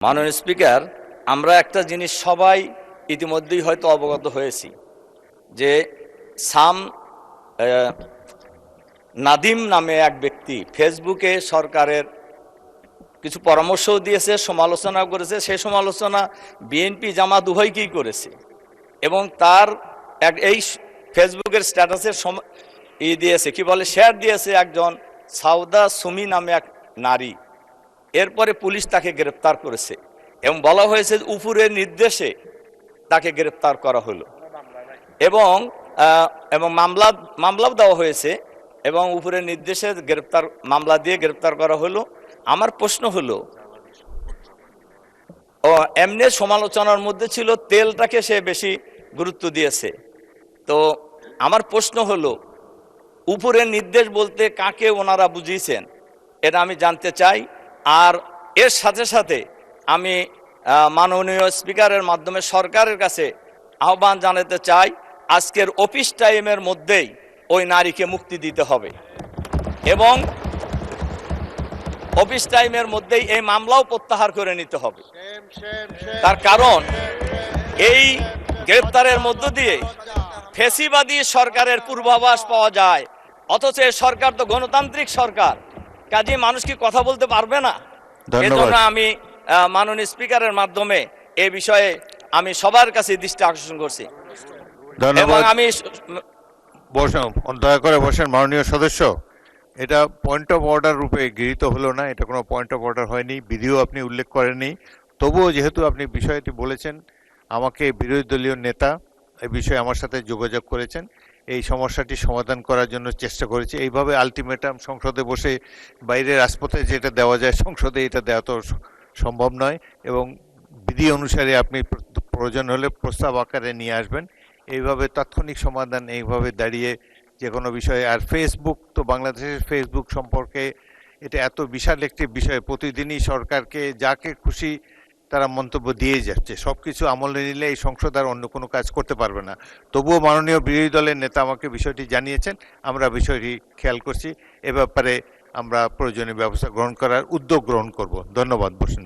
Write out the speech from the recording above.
মাননীয় স্পিকার, আমরা একটা জিনিস সবাই ইতিমধ্যেই হয়তো অবগত হয়েছি যে নাদিম নামে এক ব্যক্তি ফেসবুকে সরকারের কিছু পরামর্শও দিয়েছে, সমালোচনা করেছে। সেই সমালোচনা বিএনপি জামাত উভয়কেই করেছে এবং তার এই ফেসবুকের স্ট্যাটাসের দিয়েছে, কি বলে, শেয়ার দিয়েছে একজন সাউদা সুমি নামে এক নারী। এরপরে পুলিশ তাকে গ্রেপ্তার করেছে এবং বলা হয়েছে উপরের নির্দেশে তাকে গ্রেপ্তার করা হলো এবং মামলাও দেওয়া হয়েছে এবং উপরের নির্দেশে মামলা দিয়ে গ্রেপ্তার করা হলো। আমার প্রশ্ন হলো, এমনি সমালোচনার মধ্যে ছিল তেলটাকে সে বেশি গুরুত্ব দিয়েছে। তো আমার প্রশ্ন হলো, উপরের নির্দেশ বলতে কাকে ওনারা বুঝিয়েছেন এটা আমি জানতে চাই। আর এর সাথে সাথে আমি মাননীয় স্পিকারের মাধ্যমে সরকারের কাছে আহ্বান জানাতে চাই, আজকের অফিস টাইমের মধ্যেই ওই নারীকে মুক্তি দিতে হবে এবং অফিস টাইমের মধ্যেই এই মামলাও প্রত্যাহার করে নিতে হবে। তার কারণ এই গ্রেপ্তারের মধ্য দিয়ে ফ্যাসিবাদী সরকারের পূর্বাভাস পাওয়া যায়, অথচ এই সরকার তো গণতান্ত্রিক সরকার, কাজে মানুষ কি কথা বলতে পারবে না? এজন্য আমি মাননীয় স্পিকারের মাধ্যমে এই বিষয়ে আমি সবার কাছে দৃষ্টি আকর্ষণ করছি। এবং আমি দয়া করে বসেন মাননীয় সদস্য, এটা পয়েন্ট অফ অর্ডার রূপে গৃহীত হলো না, এটা কোনো পয়েন্ট অফ অর্ডার হয়নি, বিধিও আপনি উল্লেখ করেননি। তবুও যেহেতু আপনি বিষয়টি বলেছেন, আমাকে বিরোধী দলীয় নেতা এই বিষয়ে আমার সাথে যোগাযোগ করেছেন, এই সমস্যাটি সমাধান করার জন্য চেষ্টা করেছি। এইভাবে আলটিমেটাম সংসদে বসে বাইরের রাজপথে যেটা দেওয়া যায়, সংসদে এটা দেওয়া তো সম্ভব নয় এবং বিধি অনুসারে আপনি প্রয়োজন হলে প্রস্তাব আকারে নিয়ে আসবেন। এইভাবে তাৎক্ষণিক সমাধান এইভাবে দাঁড়িয়ে যে কোনো বিষয়ে। আর ফেসবুক তো বাংলাদেশের ফেসবুক সম্পর্কে এটা এত বিশাল একটি বিষয়, প্রতিদিনই সরকারকে যাকে খুশি তারা মন্তব্য দিয়ে যাচ্ছে। সব কিছু আমলে নিলে এই সংসদ আর অন্য কোনো কাজ করতে পারবে না। তবুও মাননীয় বিরোধী দলের নেতা আমাকে বিষয়টি জানিয়েছেন, আমরা বিষয়টি খেয়াল করছি, এ ব্যাপারে আমরা প্রয়োজনীয় ব্যবস্থা গ্রহণ করার উদ্যোগ গ্রহণ করব। ধন্যবাদ। বসুন।